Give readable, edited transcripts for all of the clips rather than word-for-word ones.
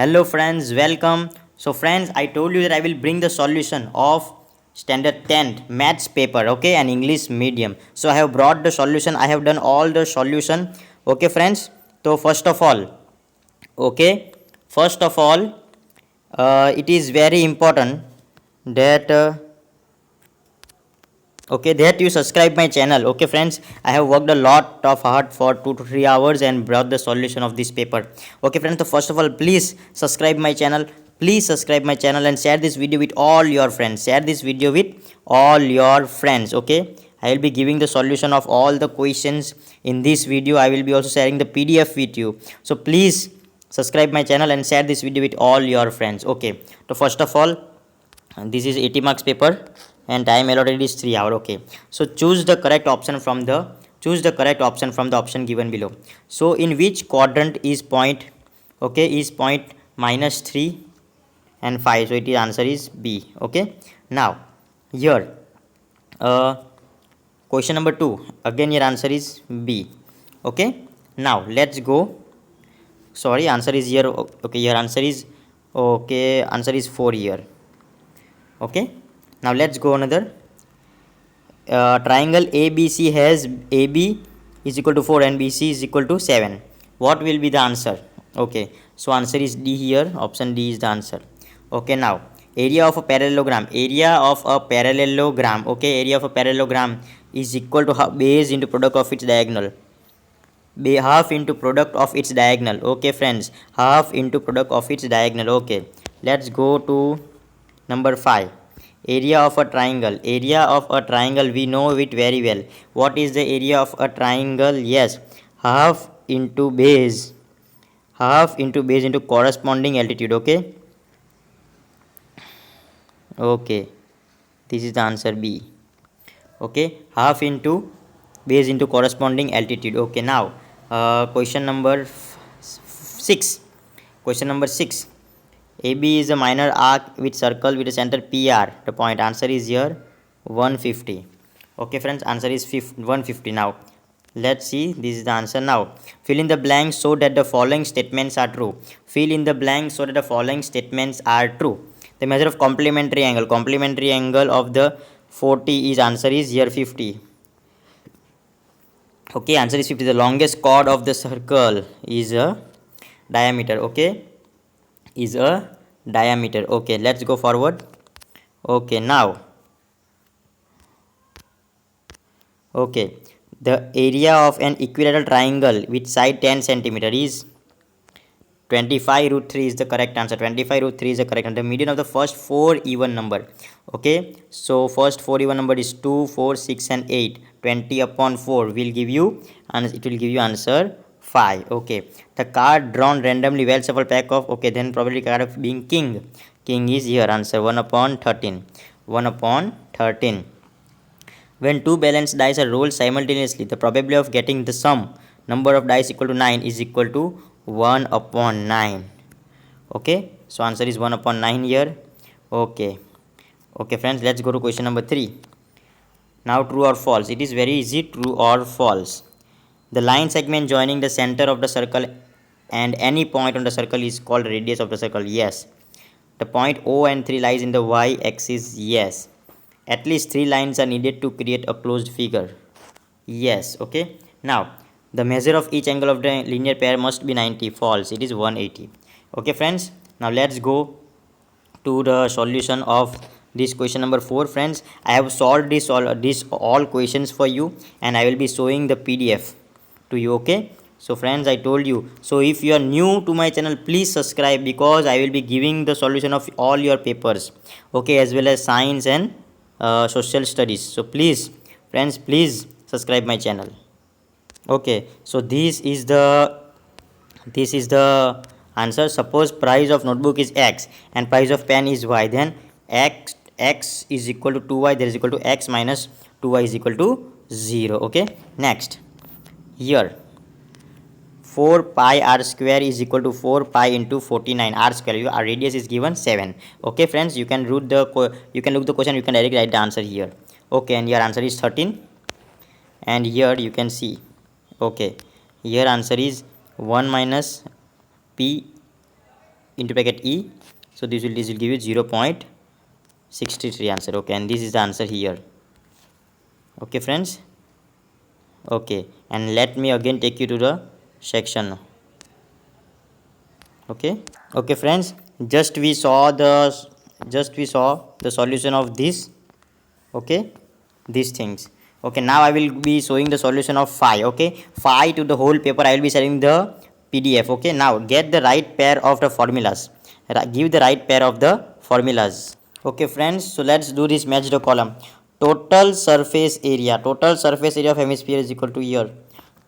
Hello friends, welcome. So friends, I told you that I will bring the solution of standard 10th maths paper, okay, and English medium. So I have brought the solution. I have done all the solution. Okay friends. So okay, first of all, it is very important that okay, that you subscribe my channel. Okay friends, I have worked a lot of hard for 2 to 3 hours and brought the solution of this paper. Okay friends, so first of all, please subscribe my channel. Please subscribe my channel and share this video with all your friends. Share this video with all your friends. Okay, I will be giving the solution of all the questions in this video. I will be also sharing the PDF with you. So please subscribe my channel and share this video with all your friends. Okay, so first of all, this is 80 marks paper and time allotted is 3 hour. Okay, so choose the correct option from the option given below. So in which quadrant is point, okay, is point minus 3 and 5? So it is answer is B. Okay, now here uh, question number 2, again your answer is B. Okay, now let's go. Sorry, answer is here. Okay, your answer is okay, answer is 4 here. Okay, now let's go another. Triangle ABC has AB is equal to 4 and BC is equal to 7. What will be the answer? Okay, so answer is D here. Option D is the answer. Okay, now area of a parallelogram. Okay, area of a parallelogram is equal to base into product of its diagonal. Half into product of its diagonal. Okay friends, half into product of its diagonal. Okay, let's go to number 5. Area of a triangle. We know it very well. What is the area of a triangle? Yes, half into base into corresponding altitude. Okay, this is the answer B. Okay, half into base into corresponding altitude. Okay, now question number 6. AB is a minor arc with circle with a center PR. The point answer is here 150. Okay friends, answer is 150. Now let's see, this is the answer. Now fill in the blanks so that the following statements are true. The measure of complementary angle of the 40 is answer is here 50. Okay, answer is 50. The longest chord of the circle is a diameter. Okay, is a diameter. Okay, let's go forward. Okay, now okay, the area of an equilateral triangle with side 10 centimeter is 25 root 3 is the correct answer. 25 root 3 is the correct answer. The median of the first 4 even number. Okay, so first 4 even number is 2, 4, 6 and 8. 20 upon 4 will give you, and it will give you answer 5. Okay, the card drawn randomly well shuffle pack of, okay, then probably card of being king. King is here, answer 1 upon 13. 1 upon 13. When two balanced dice are rolled simultaneously, the probability of getting the sum number of dice equal to 9 is equal to 1 upon 9. Okay, so answer is 1 upon 9 here. Okay, okay friends, let's go to question number 3. Now true or false. It is very easy. True or false. The line segment joining the center of the circle and any point on the circle is called radius of the circle. Yes. The point O and 3 lies in the y axis. Yes. At least 3 lines are needed to create a closed figure. Yes. Okay, now the measure of each angle of the linear pair must be 90. False, it is 180. Okay friends, now let's go to the solution of this question number 4. Friends, I have solved this all questions for you and I will be showing the PDF to you. Okay, so friends, I told you, so if you are new to my channel, please subscribe, because I will be giving the solution of all your papers, okay, as well as science and social studies. So please friends, please subscribe my channel. Okay, so this is the answer. Suppose price of notebook is x and price of pen is y, then x is equal to 2y, that is equal to x minus 2y is equal to 0. Okay, next here 4 pi r square is equal to 4 pi into 49 r square. Our radius is given 7. Okay friends, you can look the question, you can directly write the answer here. Okay, and your answer is 13. And here you can see, okay, here answer is 1 minus p into bracket E. So this will give you 0.63 answer. Okay, and this is the answer here. Okay friends. Okay, and let me again take you to the section. Okay friends, just we saw the solution of this. Okay, these things. Okay, now I will be showing the solution of phi. Okay, phi to the whole paper I will be sharing the PDF. Okay, now get the right pair of the formulas. Give the right pair of the formulas. Okay friends, so let's do this. Match the column. Total surface area of hemisphere is equal to here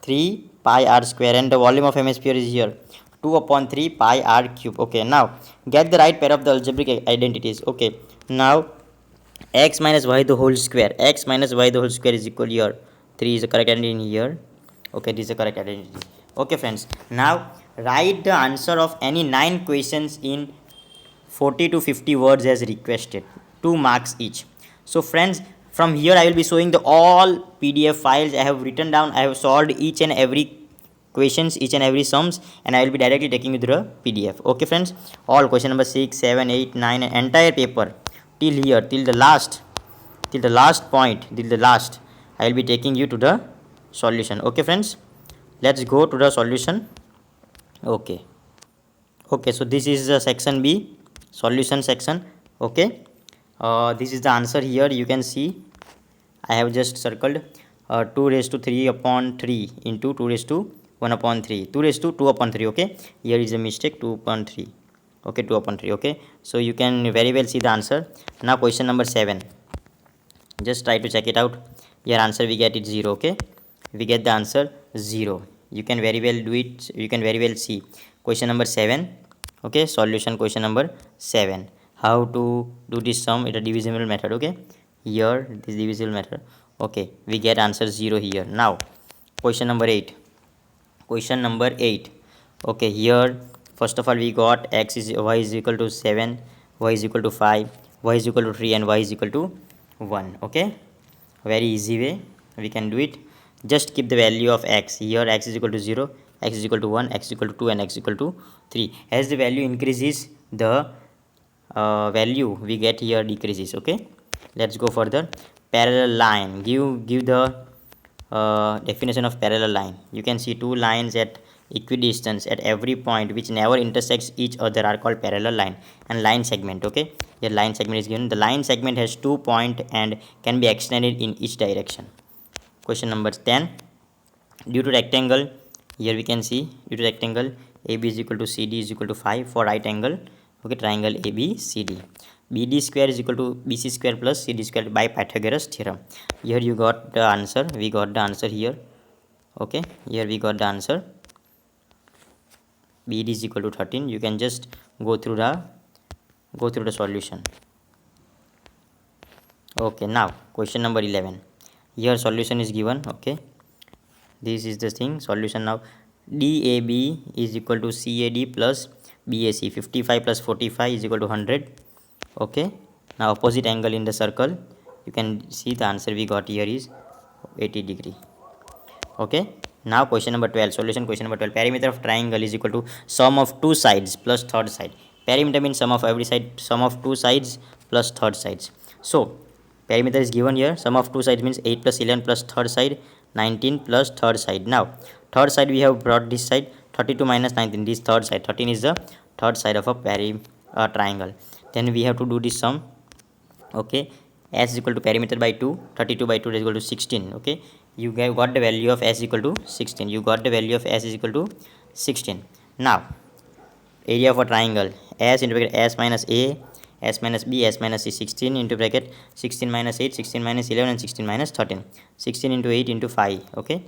3 pi r square, and the volume of hemisphere is here 2 upon 3 pi r cube. Okay, now get the right pair of the algebraic identities. Okay, now x minus y the whole square, is equal here 3 is the correct identity in here. Okay, this is the correct identity. Okay friends, now write the answer of any 9 questions in 40 to 50 words as requested, 2 marks each. So friends, from here I will be showing the all PDF files I have written down. I have solved each and every questions, each and every sums, and I will be directly taking you through the PDF. Okay friends, all question number 6, 7, 8, 9, and entire paper till here, till the last point, till the last, I will be taking you to the solution. Okay friends, let's go to the solution. Okay, so this is the section B, solution section. Okay, this is the answer here. You can see I have just circled 2 raised to 3 upon 3 into 2 raised to 1 upon 3, 2 raised to 2 upon 3. Okay, here is a mistake, 2 upon 3. Okay, 2 upon 3. Okay, so you can very well see the answer. Now question number 7, just try to check it out. Your answer we get it 0. Okay, we get the answer 0. You can very well do it. You can very well see question number 7. Okay, solution question number 7. How to do this sum? It's a divisible method. Okay, here this divisible method. Okay, we get answer 0 here. Now question number 8. Okay, here first of all we got y is equal to 7, y is equal to 5, y is equal to 3, and y is equal to 1. Okay, very easy way we can do it. Just keep the value of x here. X is equal to 0, x is equal to 1, x is equal to 2, and x is equal to 3. As the value increases, the value we get here decreases. Okay, let's go further. Parallel line. Give the definition of parallel line. You can see two lines at equidistance at every point which never intersects each other are called parallel line. And line segment. Okay, your line segment is given. The line segment has 2 points and can be extended in each direction. Question number 10. Due to rectangle, here we can see due to rectangle AB is equal to CD is equal to 5 for right angle. Okay, triangle ABCD. BD square is equal to BC square plus CD square by Pythagoras theorem. Here you got the answer. We got the answer here. Okay, here we got the answer. BD is equal to 13. You can just go through the solution. Okay, now question number 11. Here solution is given. Okay, this is the thing, solution. Now DAB is equal to CAD plus BAC. 55 plus 45 is equal to 100. Okay, now opposite angle in the circle, you can see the answer we got here is 80 degree. Okay, now question number 12. Solution question number 12. Perimeter of triangle is equal to sum of two sides plus third side. Perimeter means sum of every side, sum of two sides plus third sides. So perimeter is given here. Sum of two sides means 8 plus 11 plus third side 19 plus third side. Now third side we have brought this side 32 minus 19. This third side 13 is the third side of a triangle. Then we have to do this sum. Okay, s is equal to perimeter by 2. 32 by 2 is equal to 16. Okay, you got the value of s equal to 16. You got the value of s is equal to 16. Now area of a triangle, s into bracket s minus a, s minus b, s minus c. 16 into bracket 16 minus 8, 16 minus 11, and 16 minus 13. 16 into 8 into 5. Okay,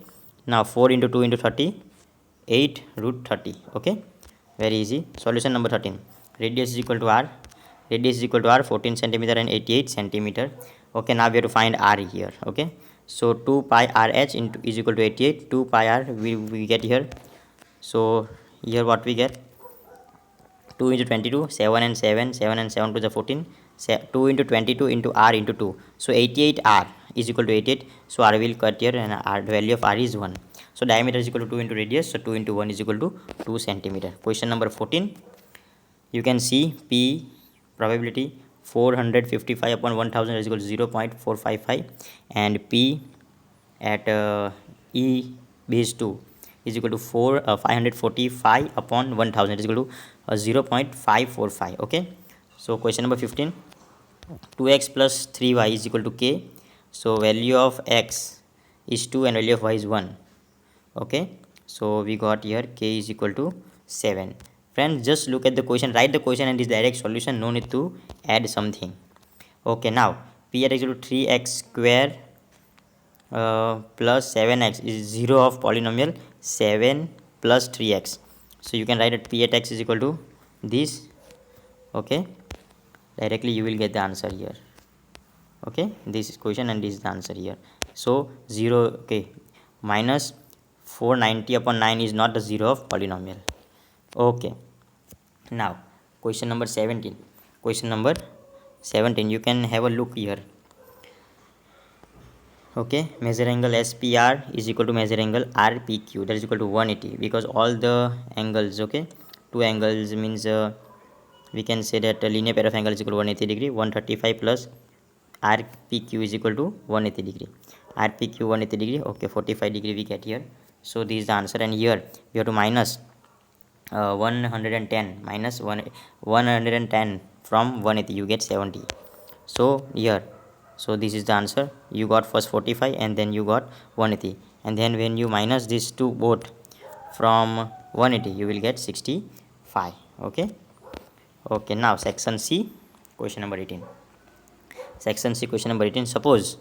now 4 into 2 into 30, 8 root 30. Okay, very easy. Solution number 13. Radius is equal to r. 14 centimeter and 88 centimeter. Okay, now we have to find r here. Okay, so 2 pi rh into is equal to 88. 2 pi r we get here. So here what we get, 2 into 22, 7 and 7, 7 and 7 to the 14, 2 into 22 into r into 2. So 88 r is equal to 88. So r will cut here, and r, the value of r is 1. So diameter is equal to 2 into radius. So 2 into 1 is equal to 2 centimeter. Question number 14. you can see P probability 455 upon 1000 is equal to 0.455, and P at E base 2 is equal to 545 upon 1000 is equal to 0.545. Okay, so question number 15, 2x plus 3y is equal to k. So value of x is 2 and value of y is 1. Okay, so we got here k is equal to 7. Friends, just look at the question, write the question and this direct solution, no need to add something. Okay, now p at x equal to 3x square plus 7x is 0 of polynomial 7 plus 3x. So you can write it p at x is equal to this. Okay, directly you will get the answer here. Okay, this is question and this is the answer here. So 0, okay, minus 490 upon 9 is not the 0 of polynomial. Okay, now question number 17. Question number 17, you can have a look here. Okay, measure angle SPR is equal to measure angle RPQ, that is equal to 180, because all the angles, okay, two angles means we can say that a linear pair of angles is equal to 180 degree. 135 plus RPQ is equal to 180 degree. RPQ 180 degree, okay, 45 degree we get here. So this is the answer, and here we have to minus 110 minus 110 from 180, you get 70. So here, so this is the answer, you got first 45 and then you got 180, and then when you minus these two both from 180 you will get 65. Okay, okay, now section C, question number 18. Section C, question number 18. Suppose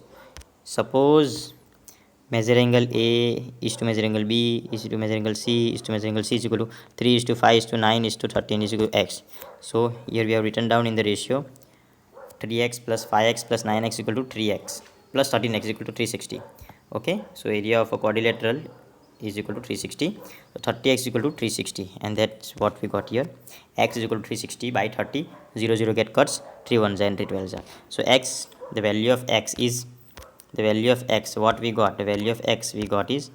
measure angle A is to measure angle B is to measure angle C is to measure angle C is equal to 3 is to 5 is to 9 is to 13 is equal to x. So here we have written down in the ratio 3x plus 5x plus 9x equal to 3x plus 13x equal to 360. Okay, so area of a quadrilateral is equal to 360. So 30x equal to 360, and that's what we got here. X is equal to 360 by 30. 0 0 get cuts, 3 1s and 3 12s. So x, the value of x is the value of x, what we got, the value of x we got is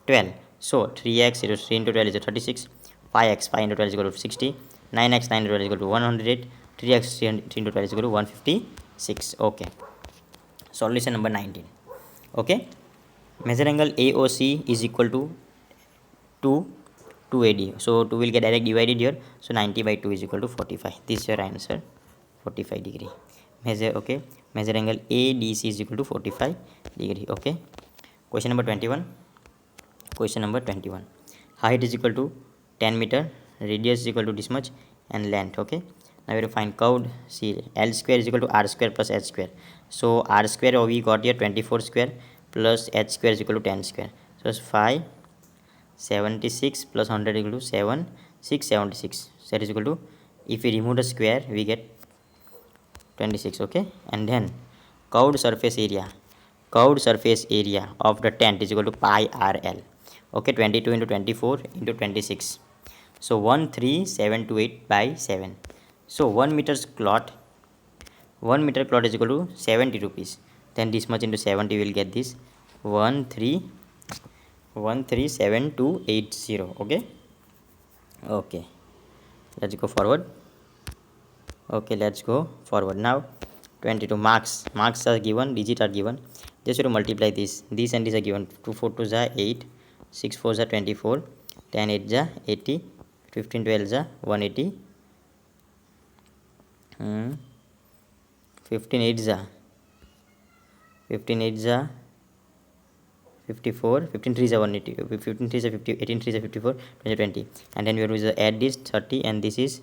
12. So 3x into 3 into 12 is 36. 5x 5 into 12 is equal to 60. 9x 9 into 12 is equal to 108. 3x 3 into 12 is equal to 156. Okay, solution number 19. Okay, measure angle AOC is equal to 2AD. So 2 will get direct divided here. So 90 by 2 is equal to 45. This is your answer, 45 degree. Measure, okay, measure angle ADC is equal to 45 degree. Okay, question number 21. Question number 21. Height is equal to 10 meter, radius is equal to this much, and length. Okay, now we have to find curved. See, L square is equal to R square plus H square. So R square, we got here 24 square plus H square is equal to 10 square. So it's 576 plus 100 equal to 676. So that is equal to, if we remove the square we get 26. Okay, and then curved surface area of the tent is equal to pi RL. Okay, 22 into 24 into 26. So 13728 by 7. So 1 meter cloth is equal to 70 rupees. Then this much into 70 will get this 137280. Okay, okay, let's go forward. Okay, let's go forward. Now 22 marks are given, digits are given. Just to multiply this and this are given. 2 4 2 are 8, 6 4 are 24, 10 8 are 80, 15 12 are 180, 15 8 are 54, 15 3 are 180, 15 3 are 50, 18 3 are 54, 20, and then we will add this 30 and this is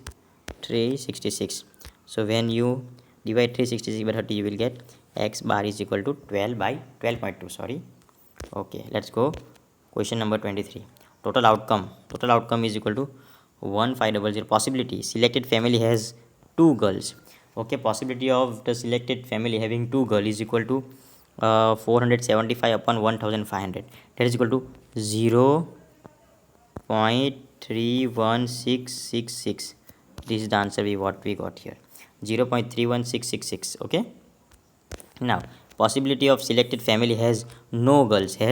366. So when you divide 366 by 30 you will get x bar is equal to 12 by 12.2. Sorry. Okay, let's go. Question number 23. Total outcome is equal to 1500. Possibility, selected family has 2 girls. Okay, possibility of the selected family having 2 girls is equal to 475 upon 1500, that is equal to 0.31666. This is the answer what we got here, 0.31666. Okay, now possibility of selected family has no girls, that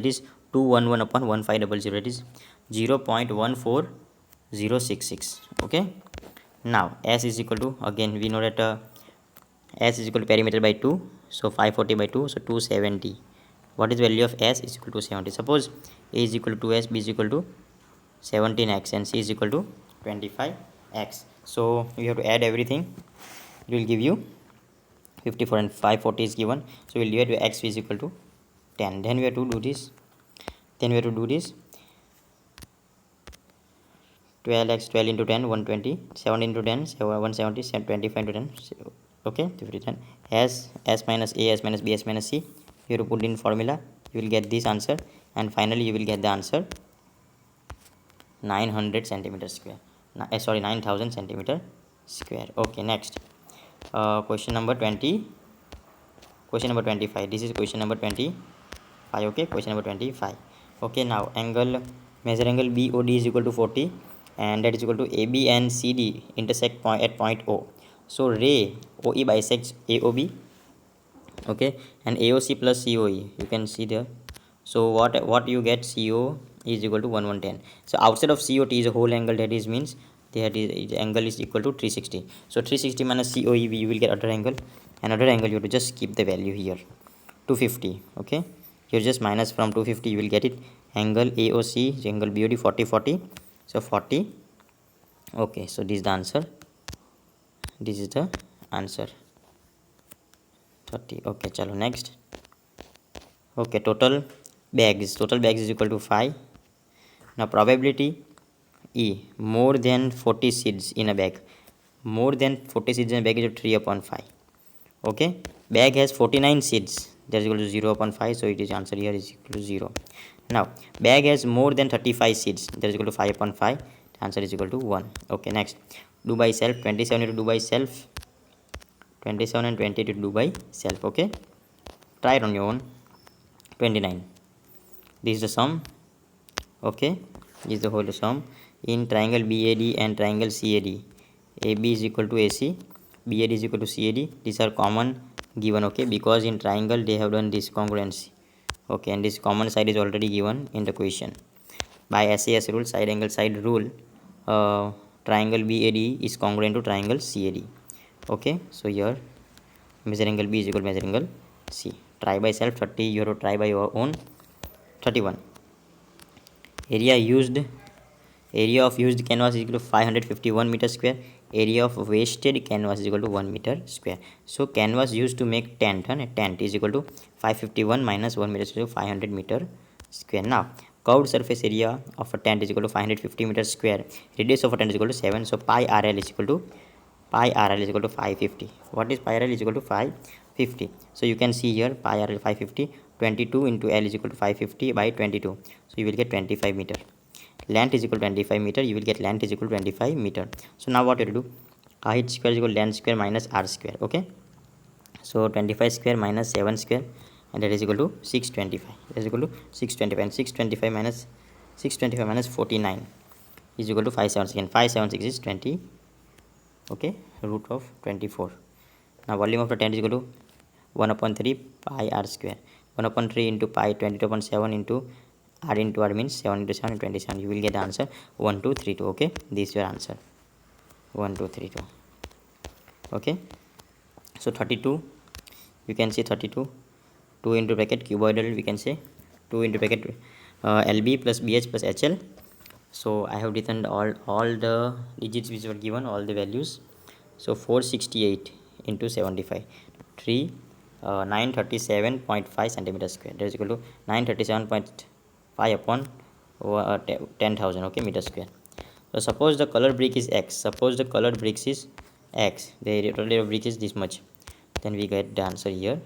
is 211 upon 1500, that is 0.14066. Okay, Now s is equal to, again we know that s is equal to perimeter by 2, so 540 by 2, so 270. What is value of s is equal to 70? Suppose a is equal to 2s, b is equal to 17x, and c is equal to 25x. So you have to add everything. It will give you 54 and 540 is given, so we'll divide by x is equal to 10. Then we have to do this. 12x, 12 into 10, 120, 7 into 10, 170, 25 into 10, okay, 10. S minus a, s minus b, s minus c, you have to put in formula, you will get this answer, and finally you will get the answer 900 centimeter square. Sorry, 9000 centimeter square. Okay, next question number 25. This is question number 25. Okay, question number 25. Okay, now measure angle BOD is equal to 40, and that is equal to AB and CD intersect at point O. So ray OE bisects AOB, okay, and AOC plus COE, you can see there. So what you get, CO is equal to 1110. So outside of COT is a whole angle, that is means that is the angle is equal to 360. So 360 minus COE, you will get other angle, another angle you have to just keep the value here, 250. Okay, you just minus from 250, you will get it, angle AOC, angle BOD 40. So 40. Okay, so this is the answer, this is the answer 30. Okay, chalo next. Okay, total bags is equal to 5. Now probability E, more than 40 seeds in a bag, more than 40 seeds in a bag is 3 upon 5. Okay, bag has 49 seeds, that is equal to 0 upon 5, so it is answer here is equal to 0. Now bag has more than 35 seeds, that is equal to 5 upon 5, the answer is equal to 1. Okay, next, do by self, 27 into do by self, 27 and 20 to do by self. Okay, try it on your own. 29, this is the sum. Okay, this is the whole sum in triangle BAD and triangle CAD. AB is equal to AC, BAD is equal to CAD. These are common given, okay, because in triangle they have done this congruency. Okay, and this common side is already given in the question. By SAS rule, side angle side rule, triangle BAD is congruent to triangle CAD. Okay, so here measure angle B is equal to measure angle C. Try by self, 30, you have to try by your own. 31, area of used canvas is equal to 551 meter square, area of wasted canvas is equal to 1 meter square. So canvas used to make tent, and a tent is equal to 551 minus 1 meter square, 500 meter square. Now curved surface area of a tent is equal to 550 meter square, radius of a tent is equal to 7, so pi RL is equal to 550. What is pi RL is equal to 550? So you can see here pi RL 550, 22 into L is equal to 550 by 22, so you will get 25 meter. Length is equal to 25 meter, you will get length is equal to 25 meter. So now what you do, height square is equal to length square minus r square. Okay, so 25 square minus 7 square, and that is equal to 625, that is equal to 625, and 625 minus 49 is equal to 576, and 576 is 20. Okay, root of 24. Now volume of the tent is equal to 1 upon 3 pi r square, 1 upon 3 into pi, 22 upon 7 into r into r means 7 into 7 27. You will get the answer 1232. Okay, this is your answer, 1232. Okay, so 32, you can say 32, 2 into bracket cuboidal, we can say 2 into bracket LB plus BH plus HL. So I have written all the digits which were given, all the values. So 468 into 75, 937.5 centimeter square, that is equal to 937.5 upon 10,000. Okay, meter square. So suppose the color brick is X, the total brick is this much, then we get the answer here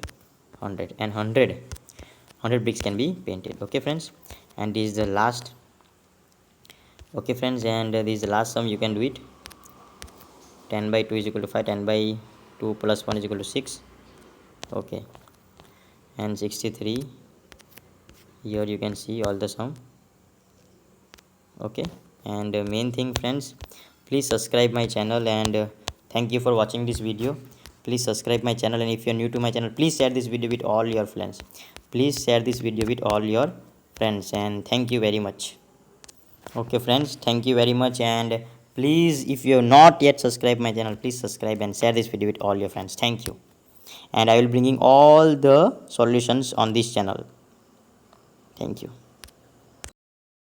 100, and 100 bricks can be painted. Okay friends, and this is the last. Okay friends, and this is the last sum, you can do it. 10 by 2 is equal to 5, 10 by 2 plus 1 is equal to 6. Okay, and 63, here you can see all the sum. Okay, and main thing friends, please subscribe my channel, and thank you for watching this video. Please subscribe my channel, and if you are new to my channel, please share this video with all your friends. And thank you very much. Okay friends, thank you very much, and Please, if you have not yet subscribed my channel, please subscribe and share this video with all your friends. Thank you. And I will bringing all the solutions on this channel. Thank you.